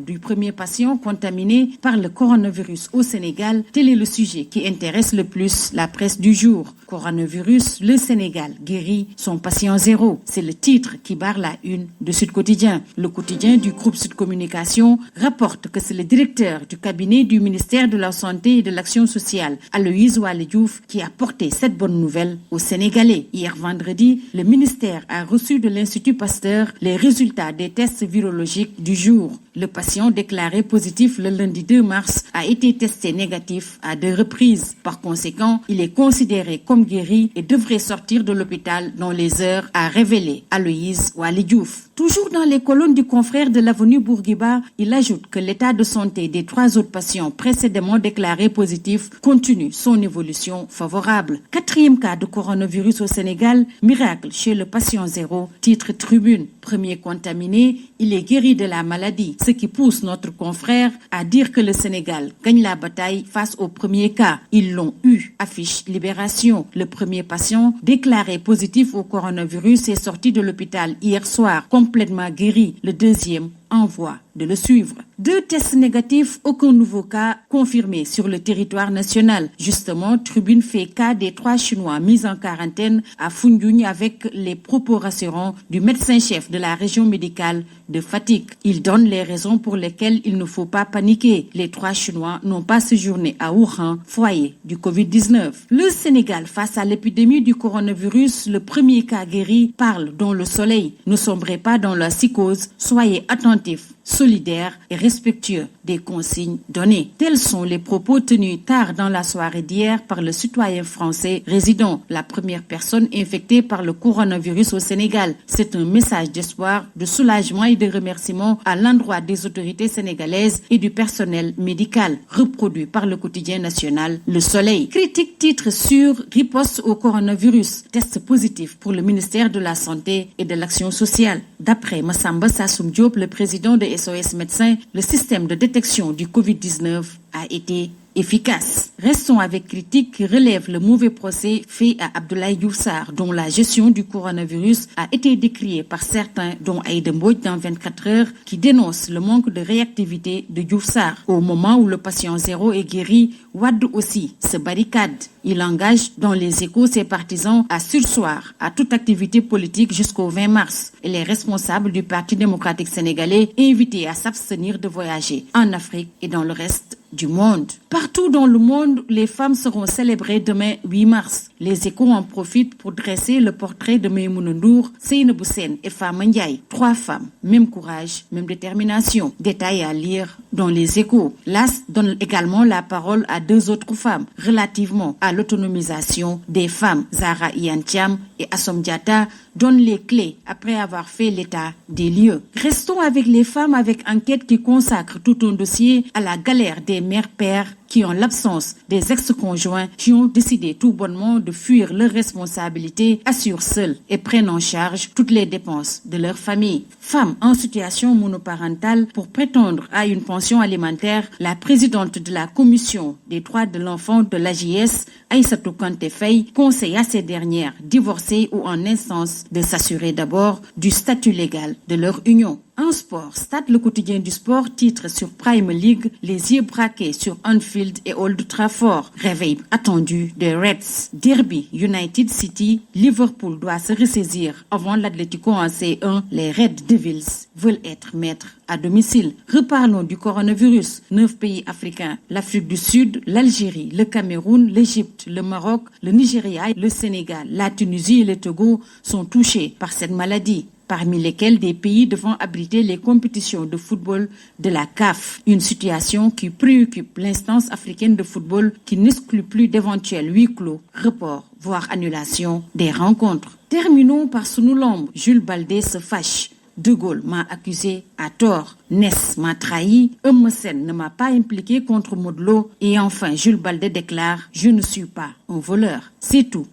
Du premier patient contaminé par le coronavirus au Sénégal, tel est le sujet qui intéresse le plus la presse du jour. Coronavirus, le Sénégal guérit son patient zéro. C'est le titre qui barre la une de Sud Quotidien. Le quotidien du groupe Sud Communication rapporte que c'est le directeur du cabinet du ministère de la Santé et de l'Action sociale, Aloïse Waly Diouf, qui a porté cette bonne nouvelle aux Sénégalais. Hier vendredi, le ministère a reçu de l'Institut Pasteur les résultats des tests virologiques du jour. Le patient déclaré positif le lundi 2 mars a été testé négatif à 2 reprises. Par conséquent, il est considéré comme guéri et devrait sortir de l'hôpital dans les heures, a révélé Aloïse Waly Diouf. Toujours dans les colonnes du confrère de l'avenue Bourguiba, il ajoute que l'état de santé des 3 autres patients précédemment déclarés positifs continue son évolution favorable. 4e cas de coronavirus au Sénégal, miracle chez le patient zéro, titre Tribune. Premier contaminé, il est guéri de la maladie, ce qui pousse notre confrère à dire que le Sénégal gagne la bataille face au premier cas. Ils l'ont eu, affiche Libération. Le premier patient déclaré positif au coronavirus est sorti de l'hôpital hier soir, complètement guéri. Le deuxième envoie de le suivre. 2 tests négatifs, aucun nouveau cas confirmé sur le territoire national. Justement, Tribune fait cas des 3 Chinois mis en quarantaine à Foundiougne avec les propos rassurants du médecin-chef de la région médicale de Fatick. Il donne les raisons pour lesquelles il ne faut pas paniquer. Les 3 Chinois n'ont pas séjourné à Wuhan, foyer du Covid-19. Le Sénégal, face à l'épidémie du coronavirus, le premier cas guéri parle dans le soleil. Ne sombrez pas dans la psychose, soyez attentifs, solidaires et respectueux des consignes données. Tels sont les propos tenus tard dans la soirée d'hier par le citoyen français résident, la première personne infectée par le coronavirus au Sénégal. C'est un message d'espoir, de soulagement et de remerciement à l'endroit des autorités sénégalaises et du personnel médical, reproduit par le quotidien national Le Soleil. Critique titre sur riposte au coronavirus, test positif pour le ministère de la Santé et de l'Action sociale. D'après Massamba Sassoum Diop, le président de SOS Médecins, le système de détection du Covid-19 a été efficace. Restons avec critique qui relève le mauvais procès fait à Abdoulaye Diouf Sarr, dont la gestion du coronavirus a été décriée par certains, dont Aïda Mbodj dans 24 heures, qui dénonce le manque de réactivité de Diouf Sarr. Au moment où le patient zéro est guéri, Wade aussi se barricade. Il engage dans les Échos ses partisans à surseoir à toute activité politique jusqu'au 20 mars. Et les responsables du Parti démocratique sénégalais invités à s'abstenir de voyager en Afrique et dans le reste du monde. Partout dans le monde, les femmes seront célébrées demain 8 mars. Les Échos en profitent pour dresser le portrait de Maïmouna Ndour, Seynabou Sène et Fama Ndiaye. 3 femmes, même courage, même détermination. Détail à lire dans les Échos. L'AS donne également la parole à 2 autres femmes relativement à l'autonomisation des femmes. Zahra Iyane Thiam et Assom Diatta donnent les clés après avoir fait l'état des lieux. Restons avec les femmes avec enquête qui consacre tout un dossier à la galère des mères-pères qui, en l'absence des ex-conjoints qui ont décidé tout bonnement de fuir leurs responsabilités, assurent seuls et prennent en charge toutes les dépenses de leur famille. Femmes en situation monoparentale pour prétendre à une pension alimentaire, la présidente de la commission des droits de l'enfant de l'AJS, Aïssatou Kanté Faye, conseille à ces dernières divorcées ou en instance de s'assurer d'abord du statut légal de leur union. En sport, Stade le quotidien du sport titre sur Prime League les yeux braqués sur Anfield et Old Trafford. Réveil attendu des Reds. Derby United City, Liverpool doit se ressaisir avant l'Atlético en C1. Les Red Devils veulent être maîtres à domicile. Reparlons du coronavirus. 9 pays africains, l'Afrique du Sud, l'Algérie, le Cameroun, l'Égypte, le Maroc, le Nigeria, le Sénégal, la Tunisie et le Togo sont touchés par cette maladie, parmi lesquels des pays devant abriter les compétitions de football de la CAF. Une situation qui préoccupe l'instance africaine de football qui n'exclut plus d'éventuels huis clos, reports, voire annulation des rencontres. Terminons par Sunu Lamb. Jules Baldé se fâche. De Gaulle m'a accusé à tort. Ness m'a trahi. Eumeu Sène ne m'a pas impliqué contre Modou Lô. Et enfin, Jules Baldé déclare « Je ne suis pas un voleur ». C'est tout.